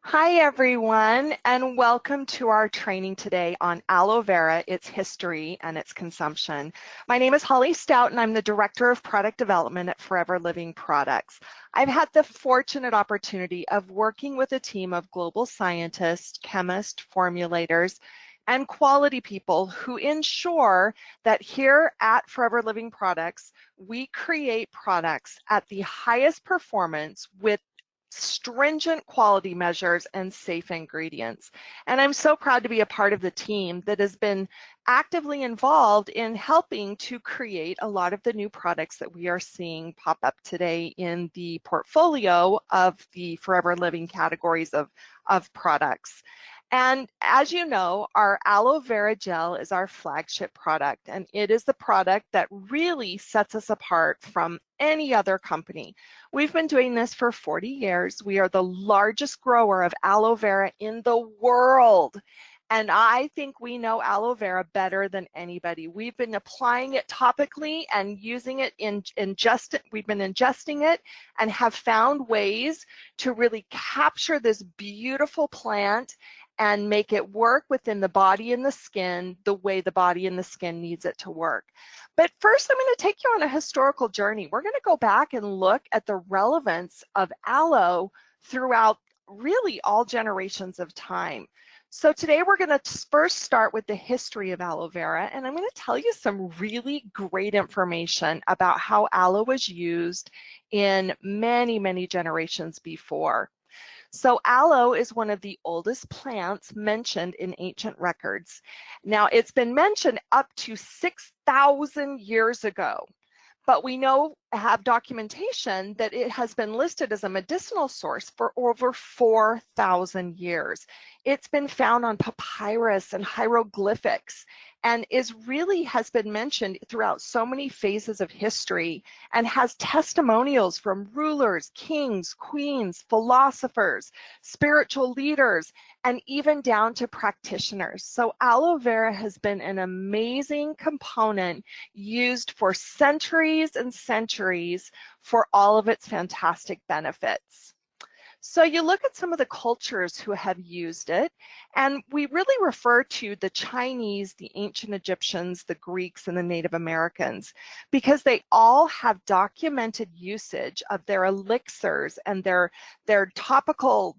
Hi everyone, and welcome to our training today on aloe vera, its history, and its consumption. My name is Holly Stout, and I'm the Director of Product Development at Forever Living Products. I've had the fortunate opportunity of working with a team of global scientists, chemists, formulators, and quality people who ensure that here at Forever Living Products, we create products at the highest performance with stringent quality measures and safe ingredients. And I'm so proud to be a part of the team that has been actively involved in helping to create a lot of the new products that we are seeing pop up today in the portfolio of the Forever Living categories of products. And as you know, our aloe vera gel is our flagship product, and it is the product that really sets us apart from any other company. We've been doing this for 40 years. We are the largest grower of aloe vera in the world. And I think we know aloe vera better than anybody. We've been applying it topically and using it we've been ingesting it and have found ways to really capture this beautiful plant and make it work within the body and the skin the way the body and the skin needs it to work. But first, I'm going to take you on a historical journey. We're going to go back and look at the relevance of aloe throughout really all generations of time. So today we're going to first start with the history of aloe vera, and I'm going to tell you some really great information about how aloe was used in many, many generations before. So aloe is one of the oldest plants mentioned in ancient records. Now, it's been mentioned up to 6,000 years ago, but we have documentation that it has been listed as a medicinal source for over 4,000 years. It's been found on papyrus and hieroglyphics and has been mentioned throughout so many phases of history and has testimonials from rulers, kings, queens, philosophers, spiritual leaders, and even down to practitioners. So aloe vera has been an amazing component used for centuries and centuries for all of its fantastic benefits. So you look at some of the cultures who have used it, and we really refer to the Chinese, the ancient Egyptians, the Greeks, and the Native Americans, because they all have documented usage of their elixirs and their topical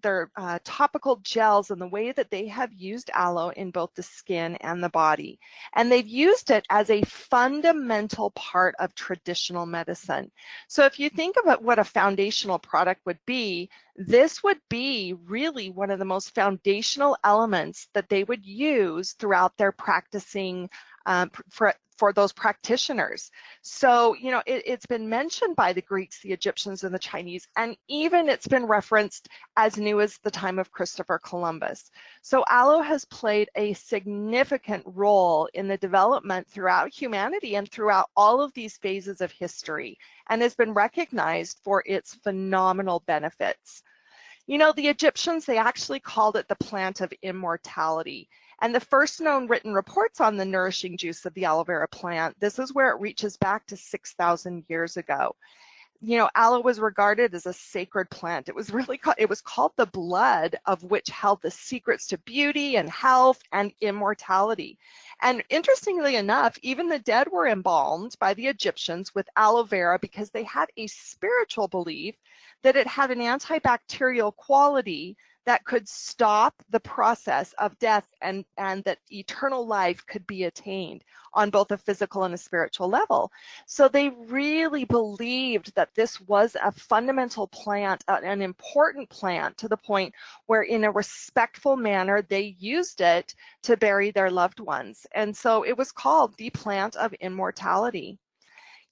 gels and the way that they have used aloe in both the skin and the body. And they've used it as a fundamental part of traditional medicine. So if you think about what a foundational product would be, this would be really one of the most foundational elements that they would use throughout their practicing for those practitioners. So, you know, it's been mentioned by the Greeks, the Egyptians, and the Chinese, and even it's been referenced as new as the time of Christopher Columbus. So aloe has played a significant role in the development throughout humanity and throughout all of these phases of history, and has been recognized for its phenomenal benefits. You know, the Egyptians, they actually called it the plant of immortality. And the first known written reports on the nourishing juice of the aloe vera plant, this is where it reaches back to 6,000 years ago. You know, aloe was regarded as a sacred plant. It was called the blood of which held the secrets to beauty and health and immortality. And interestingly enough, even the dead were embalmed by the Egyptians with aloe vera because they had a spiritual belief that it had an antibacterial quality that could stop the process of death and that eternal life could be attained on both a physical and a spiritual level. So they really believed that this was a fundamental plant, an important plant, to the point where in a respectful manner they used it to bury their loved ones. And so it was called the plant of immortality.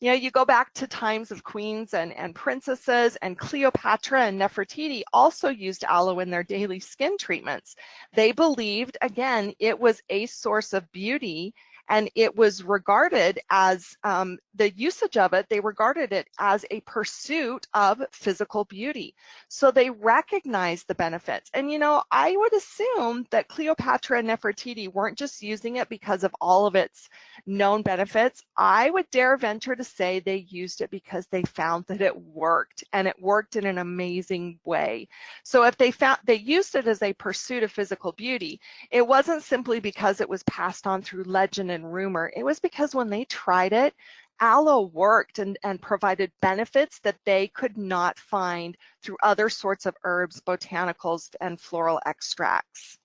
You know, you go back to times of queens and princesses, and Cleopatra and Nefertiti also used aloe in their daily skin treatments. They believed, again, it was a source of beauty And it was regarded as, the usage of it, they regarded it as a pursuit of physical beauty. So they recognized the benefits. And I would assume that Cleopatra and Nefertiti weren't just using it because of all of its known benefits. I would dare venture to say they used it because they found that it worked, and it worked in an amazing way. So if they used it as a pursuit of physical beauty, it wasn't simply because it was passed on through legend and rumor. It was because when they tried it, aloe worked and provided benefits that they could not find through other sorts of herbs, botanicals, and floral extracts.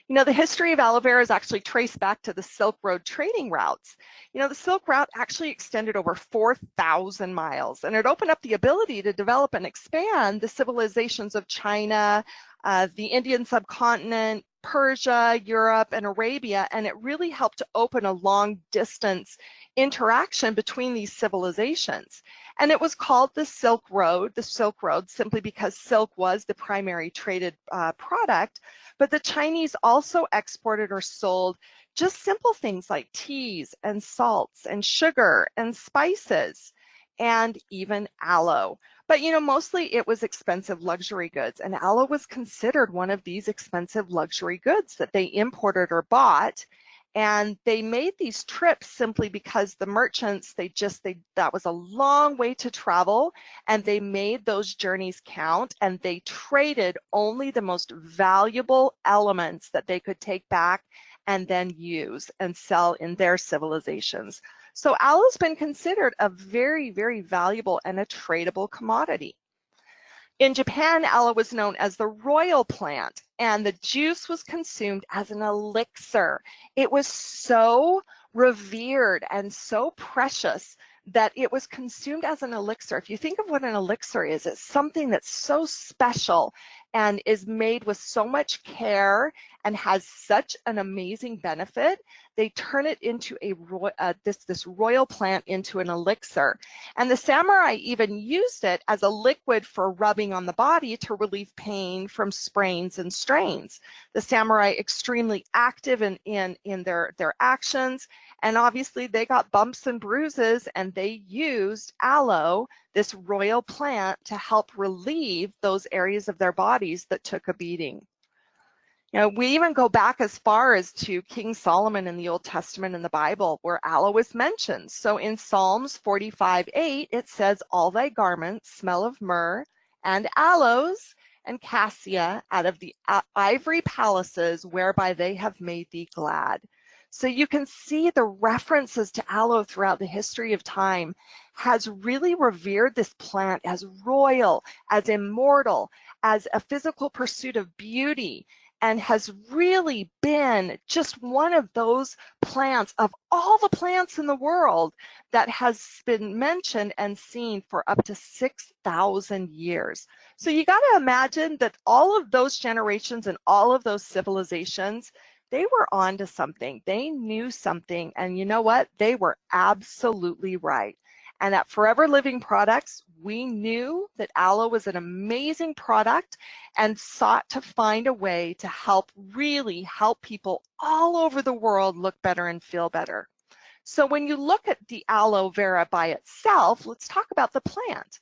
The history of aloe vera is actually traced back to the Silk Road trading routes. The Silk Route actually extended over 4,000 miles, and it opened up the ability to develop and expand the civilizations of China, the Indian subcontinent, Persia, Europe, and Arabia, and it really helped to open a long distance interaction between these civilizations. And it was called the Silk Road simply because silk was the primary traded product, but the Chinese also exported or sold just simple things like teas and salts and sugar and spices and even aloe. But mostly it was expensive luxury goods, and aloe was considered one of these expensive luxury goods that they imported or bought. And they made these trips simply because the merchants, that was a long way to travel, and they made those journeys count, and they traded only the most valuable elements that they could take back and then use and sell in their civilizations. So aloe's been considered a very, very valuable and a tradable commodity. In Japan, aloe was known as the royal plant, and the juice was consumed as an elixir. It was so revered and so precious that it was consumed as an elixir. If you think of what an elixir is, it's something that's so special and is made with so much care and has such an amazing benefit. They turn it into this royal plant into an elixir. And the samurai even used it as a liquid for rubbing on the body to relieve pain from sprains and strains. The samurai extremely active in their actions, and obviously they got bumps and bruises, and they used aloe, this royal plant, to help relieve those areas of their bodies that took a beating. We even go back as far as to King Solomon in the Old Testament in the Bible, where aloe is mentioned. So in Psalms 45:8, it says, "All thy garments smell of myrrh and aloes and cassia out of the ivory palaces whereby they have made thee glad." So you can see the references to aloe throughout the history of time has really revered this plant as royal, as immortal, as a physical pursuit of beauty, and has really been just one of those plants of all the plants in the world that has been mentioned and seen for up to 6,000 years. So you got to imagine that all of those generations and all of those civilizations, they were onto something. They knew something, and you know what? They were absolutely right. And at Forever Living Products, we knew that aloe was an amazing product and sought to find a way to really help people all over the world look better and feel better. So when you look at the aloe vera by itself, let's talk about the plant.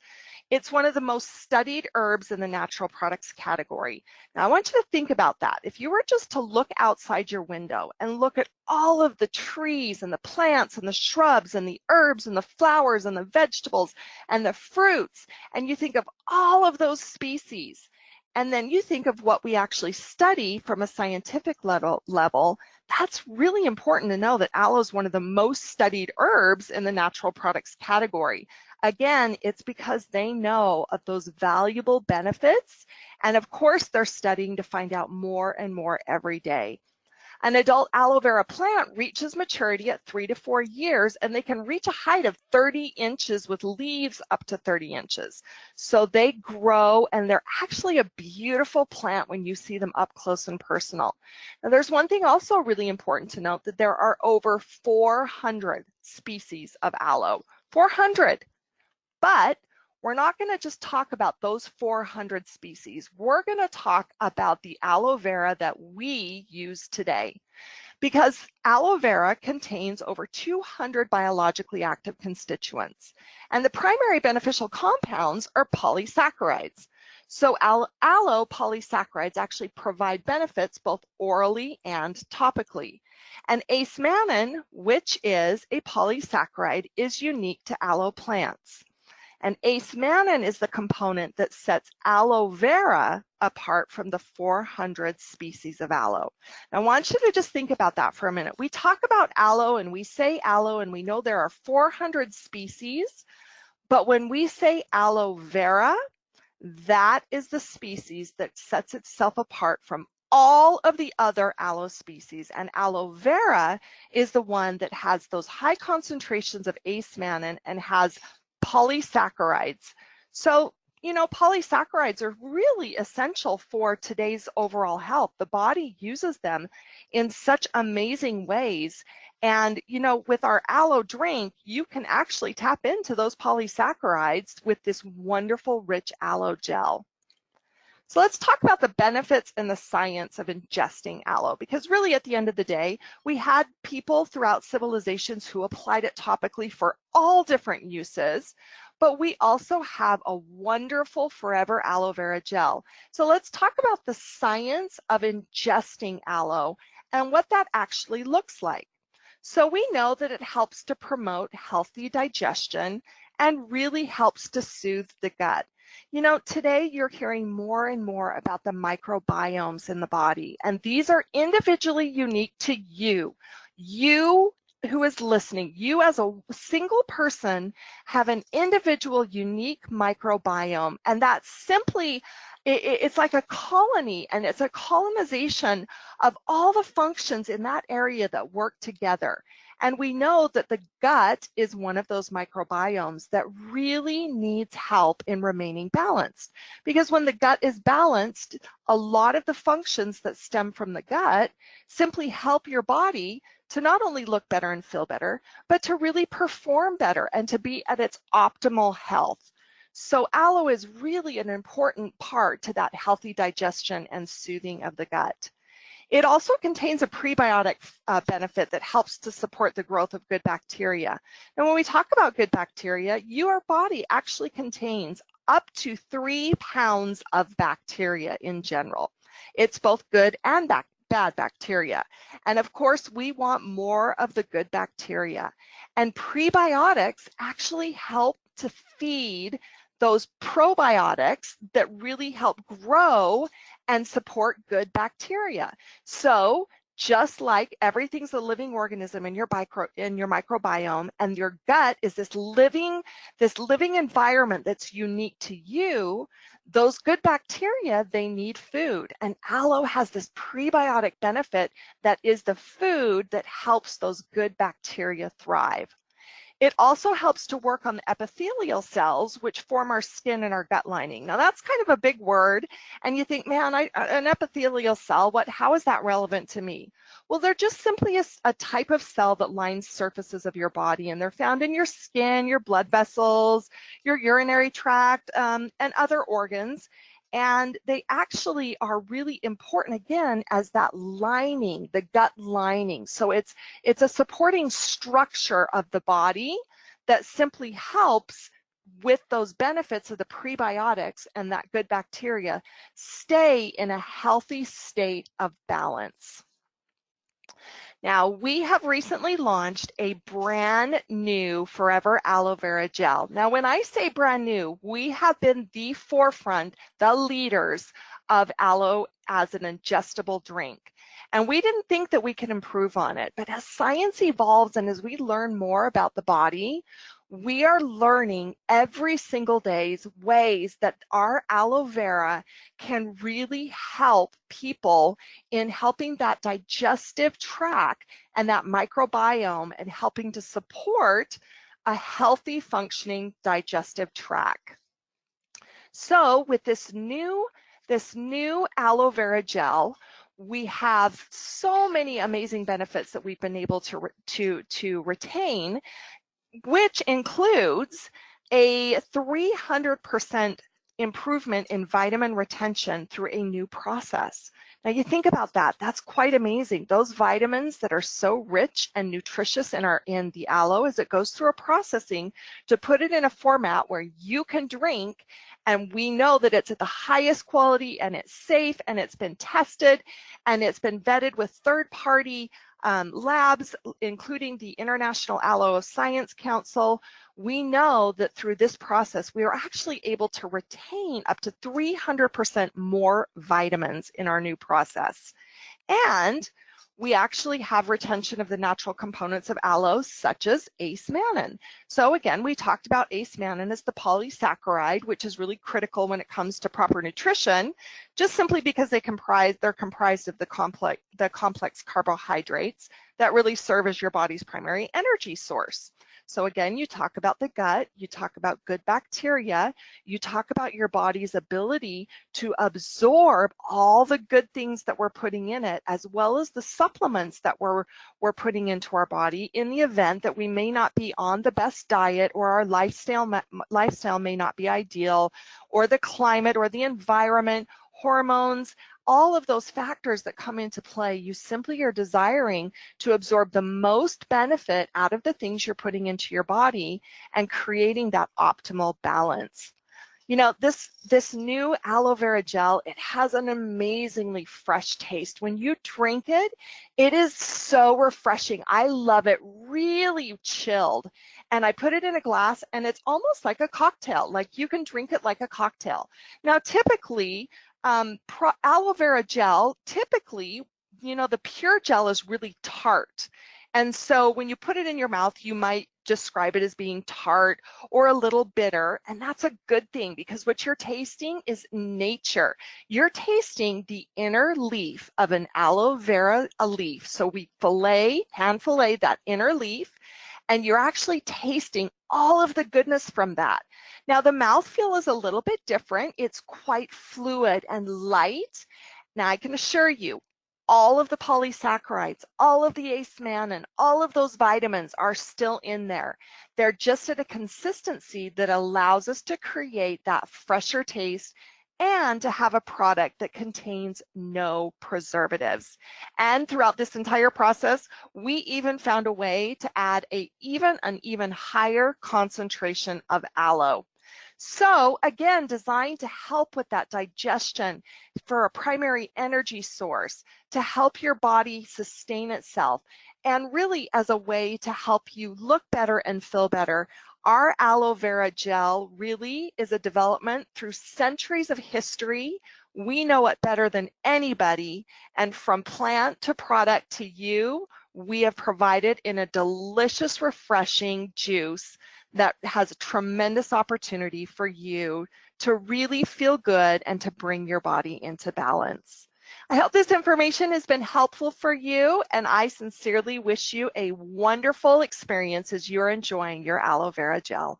It's one of the most studied herbs in the natural products category. Now I want you to think about that. If you were just to look outside your window and look at all of the trees and the plants and the shrubs and the herbs and the flowers and the vegetables and the fruits, and you think of all of those species, and then you think of what we actually study from a scientific level, that's really important to know that aloe is one of the most studied herbs in the natural products category. Again, it's because they know of those valuable benefits, and of course they're studying to find out more and more every day. An adult aloe vera plant reaches maturity at 3 to 4 years, and they can reach a height of 30 inches with leaves up to 30 inches. So they grow, and they're actually a beautiful plant when you see them up close and personal. Now, there's one thing also really important to note, that there are over 400 species of aloe. 400! But we're not going to just talk about those 400 species. We're going to talk about the aloe vera that we use today. because aloe vera contains over 200 biologically active constituents, and the primary beneficial compounds are polysaccharides. So aloe polysaccharides actually provide benefits both orally and topically. And acemannan, which is a polysaccharide, is unique to aloe plants. And acemannan is the component that sets aloe vera apart from the 400 species of aloe. Now, I want you to just think about that for a minute. We talk about aloe and we say aloe and we know there are 400 species, but when we say aloe vera, that is the species that sets itself apart from all of the other aloe species, and aloe vera is the one that has those high concentrations of acemannan and has polysaccharides. So, you know, polysaccharides are really essential for today's overall health. The body uses them in such amazing ways. And, you know, with our aloe drink, you can actually tap into those polysaccharides with this wonderful rich aloe gel. So let's talk about the benefits and the science of ingesting aloe, because really at the end of the day, we had people throughout civilizations who applied it topically for all different uses, but we also have a wonderful forever aloe vera gel. So let's talk about the science of ingesting aloe and what that actually looks like. So we know that it helps to promote healthy digestion and really helps to soothe the gut. You know, today you're hearing more and more about the microbiomes in the body, and these are individually unique to you. You who is listening, you as a single person have an individual unique microbiome, and that's simply, it's like a colony, and it's a colonization of all the functions in that area that work together. And we know that the gut is one of those microbiomes that really needs help in remaining balanced. Because when the gut is balanced, a lot of the functions that stem from the gut simply help your body to not only look better and feel better, but to really perform better and to be at its optimal health. So aloe is really an important part to that healthy digestion and soothing of the gut. It also contains a prebiotic benefit that helps to support the growth of good bacteria. And when we talk about good bacteria, your body actually contains up to 3 pounds of bacteria in general. It's both good and bad bacteria. And of course, we want more of the good bacteria. And prebiotics actually help to feed those probiotics that really help grow and support good bacteria. So just like everything's a living organism in your microbiome, and your gut is this living environment that's unique to you, those good bacteria, they need food. And aloe has this prebiotic benefit that is the food that helps those good bacteria thrive. It also helps to work on the epithelial cells, which form our skin and our gut lining. Now that's kind of a big word, and you think, man, an epithelial cell, how is that relevant to me? Well, they're just simply a type of cell that lines surfaces of your body, and they're found in your skin, your blood vessels, your urinary tract, and other organs. And they actually are really important, again, as that lining, the gut lining. So it's a supporting structure of the body that simply helps with those benefits of the prebiotics and that good bacteria stay in a healthy state of balance. Now, we have recently launched a brand new Forever Aloe Vera Gel. Now, when I say brand new, we have been the forefront, the leaders of aloe as an ingestible drink. And we didn't think that we could improve on it. But as science evolves and as we learn more about the body, we are learning every single day ways that our aloe vera can really help people in helping that digestive tract and that microbiome and helping to support a healthy functioning digestive tract. So with this new aloe vera gel, we have so many amazing benefits that we've been able to retain, which includes a 300% improvement in vitamin retention through a new process. Now you think about that, that's quite amazing. Those vitamins that are so rich and nutritious in the aloe, as it goes through a processing to put it in a format where you can drink, and we know that it's at the highest quality and it's safe and it's been tested and it's been vetted with third-party labs, including the International Aloe Science Council. We know that through this process, we are actually able to retain up to 300% more vitamins in our new process. And we actually have retention of the natural components of aloe, such as ace-mannan. So again, we talked about ace-mannan as the polysaccharide, which is really critical when it comes to proper nutrition, just simply because they're comprised of the complex carbohydrates that really serve as your body's primary energy source. So again, you talk about the gut, you talk about good bacteria, you talk about your body's ability to absorb all the good things that we're putting in it, as well as the supplements that we're putting into our body in the event that we may not be on the best diet, or our lifestyle may not be ideal, or the climate or the environment, hormones, all of those factors that come into play. You simply are desiring to absorb the most benefit out of the things you're putting into your body and creating that optimal balance. You know, this new aloe vera gel, it has an amazingly fresh taste. When you drink it, it is so refreshing. I love it, really chilled. And I put it in a glass and it's almost like a cocktail, like you can drink it like a cocktail. Now, typically, aloe vera gel, typically, you know, the pure gel is really tart. And so when you put it in your mouth, you might describe it as being tart or a little bitter. And that's a good thing, because what you're tasting is nature. You're tasting the inner leaf of an aloe vera leaf. So we hand fillet that inner leaf, and you're actually tasting all of the goodness from that. Now, the mouthfeel is a little bit different. It's quite fluid and light. Now, I can assure you, all of the polysaccharides, all of the ace-mannan, all of those vitamins are still in there. They're just at a consistency that allows us to create that fresher taste and to have a product that contains no preservatives. And throughout this entire process, we even found a way to add an even higher concentration of aloe. So again, designed to help with that digestion, for a primary energy source, to help your body sustain itself, and really as a way to help you look better and feel better. Our aloe vera gel really is a development through centuries of history. We know it better than anybody, and from plant to product to you, we have provided in a delicious, refreshing juice that has a tremendous opportunity for you to really feel good and to bring your body into balance. I hope this information has been helpful for you, and I sincerely wish you a wonderful experience as you're enjoying your aloe vera gel.